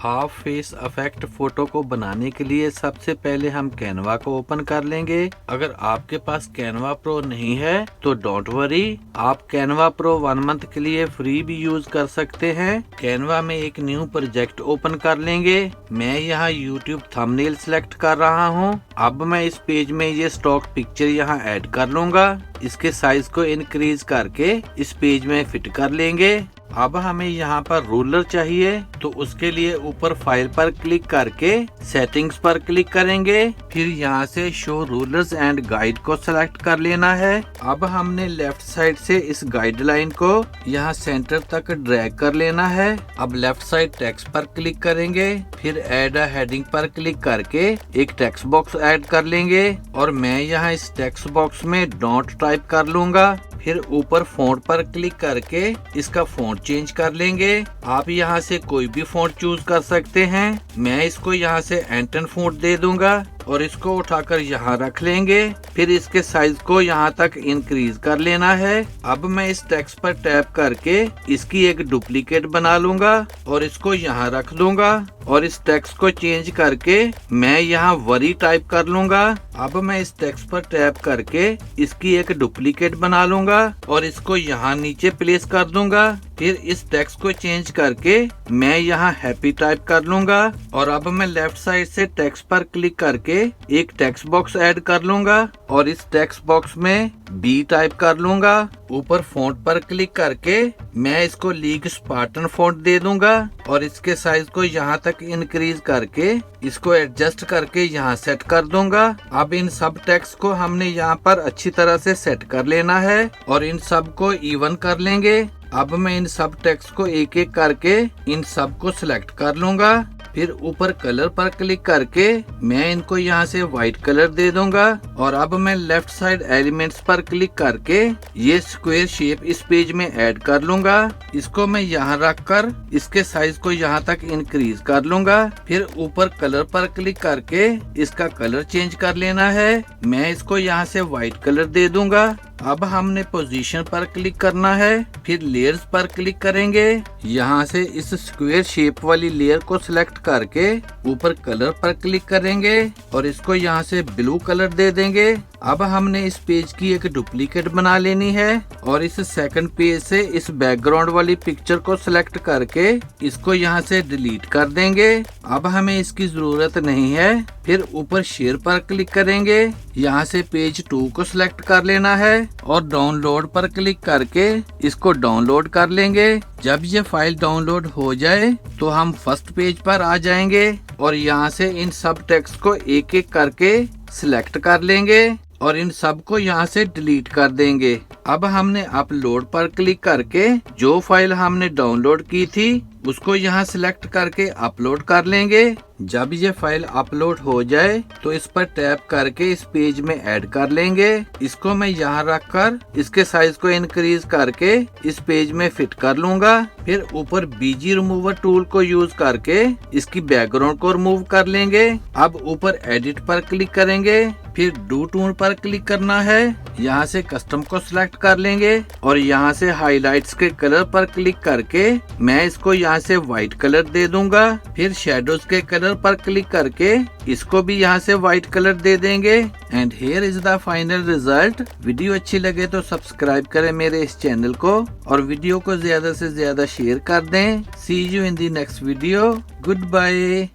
Half face effect photo को बनाने के लिए सबसे पहले हम कैनवा को ओपन कर लेंगे। अगर आपके पास कैनवा प्रो नहीं है तो डोंट वरी, आप कैनवा प्रो 1 मंथ के लिए फ्री भी यूज कर सकते हैं। कैनवा में एक न्यू प्रोजेक्ट ओपन कर लेंगे। मैं यहाँ यूट्यूब थंबनेल सेलेक्ट कर रहा हूँ। अब मैं इस पेज में ये स्टॉक पिक्चर यहाँ ऐड कर लूंगा। इसके साइज को इंक्रीज करके इस पेज में फिट कर लेंगे। अब हमें यहाँ पर रूलर चाहिए, तो उसके लिए ऊपर फाइल पर क्लिक करके सेटिंग्स पर क्लिक करेंगे। फिर यहाँ से शो रूलर्स एंड गाइड को सिलेक्ट कर लेना है। अब हमने लेफ्ट साइड से इस गाइडलाइन को यहाँ सेंटर तक ड्रैग कर लेना है। अब लेफ्ट साइड टेक्स्ट पर क्लिक करेंगे, फिर ऐड अ हेडिंग पर क्लिक करके एक टेक्स्ट बॉक्स ऐड कर लेंगे और मैं यहाँ इस टेक्स्ट बॉक्स में डॉट टाइप कर लूंगा। फिर ऊपर फॉन्ट पर क्लिक करके इसका फॉन्ट चेंज कर लेंगे। आप यहाँ से कोई भी फॉन्ट चूज कर सकते हैं। मैं इसको यहाँ से एंटन फॉन्ट दे दूंगा और इसको उठाकर यहाँ रख लेंगे। फिर इसके साइज को यहाँ तक इंक्रीज कर लेना है। अब मैं इस टेक्स्ट पर टैप करके इसकी एक डुप्लीकेट बना लूंगा और इसको यहाँ रख लूंगा और इस टेक्स्ट को चेंज करके मैं यहाँ वरी टाइप कर लूंगा। अब मैं इस टेक्स्ट पर टैप करके इसकी एक डुप्लीकेट बना लूंगा और इसको यहाँ नीचे प्लेस कर दूंगा। फिर इस टेक्स्ट को चेंज करके मैं यहाँ हैप्पी टाइप कर लूंगा और अब मैं लेफ्ट साइड से टेक्स्ट पर क्लिक करके एक टेक्स्ट बॉक्स ऐड कर लूंगा और इस टेक्स्ट बॉक्स में बी टाइप कर लूंगा। ऊपर फॉन्ट पर क्लिक करके मैं इसको लीग स्पार्टन फॉन्ट दे दूंगा और इसके साइज को यहाँ तक इंक्रीज करके इसको एडजस्ट करके यहाँ सेट कर दूंगा। अब इन सब टेक्स्ट को हमने यहाँ पर अच्छी तरह से सेट कर लेना है और इन सब को इवन कर लेंगे। अब मैं इन सब टेक्स्ट को एक एक करके इन सब को सिलेक्ट कर लूंगा। फिर ऊपर कलर पर क्लिक करके मैं इनको यहाँ से व्हाइट कलर दे दूंगा और अब मैं लेफ्ट साइड एलिमेंट्स पर क्लिक करके ये स्क्वायर शेप इस पेज में ऐड कर लूंगा। इसको मैं यहाँ रखकर इसके साइज को यहाँ तक इंक्रीज कर लूंगा। फिर ऊपर कलर पर क्लिक करके इसका कलर चेंज कर लेना है। मैं इसको यहाँ से व्हाइट कलर दे दूंगा। अब हमने पोजीशन पर क्लिक करना है, फिर लेयर्स पर क्लिक करेंगे। यहाँ से इस स्क्वायर शेप वाली लेयर को सिलेक्ट करके ऊपर कलर पर क्लिक करेंगे और इसको यहाँ से ब्लू कलर दे देंगे। अब हमने इस पेज की एक डुप्लीकेट बना लेनी है और इस सेकंड पेज से इस बैकग्राउंड वाली पिक्चर को सिलेक्ट करके इसको यहाँ से डिलीट कर देंगे। अब हमें इसकी जरूरत नहीं है। फिर ऊपर शेयर पर क्लिक करेंगे, यहाँ से पेज 2 को सिलेक्ट कर लेना है और डाउनलोड पर क्लिक करके इसको डाउनलोड कर लेंगे। जब ये फाइल डाउनलोड हो जाए तो हम फर्स्ट पेज पर आ जाएंगे और यहाँ से इन सब टेक्स्ट को एक एक करके सिलेक्ट कर लेंगे और इन सब को यहाँ से डिलीट कर देंगे। अब हमने अपलोड पर क्लिक करके जो फाइल हमने डाउनलोड की थी उसको यहाँ सिलेक्ट करके अपलोड कर लेंगे। जब ये फाइल अपलोड हो जाए तो इस पर टैप करके इस पेज में ऐड कर लेंगे। इसको मैं यहाँ रखकर इसके साइज को इंक्रीज करके इस पेज में फिट कर लूंगा। फिर ऊपर बीजी रिमूवर टूल को यूज करके इसकी बैकग्राउंड को रिमूव कर लेंगे। अब ऊपर एडिट पर क्लिक करेंगे, फिर डू टूल पर क्लिक करना है। यहाँ से कस्टम को सिलेक्ट कर लेंगे और यहाँ से हाइलाइट्स के कलर पर क्लिक करके मैं इसको यहाँ से व्हाइट कलर दे दूंगा। फिर शेडोज के कलर पर क्लिक करके इसको भी यहाँ से व्हाइट कलर दे देंगे। And here is the final result. Video अच्छी लगे तो सब्सक्राइब करें मेरे इस चैनल को और वीडियो को ज्यादा से ज्यादा शेयर कर दें। See you in the next video. Good bye.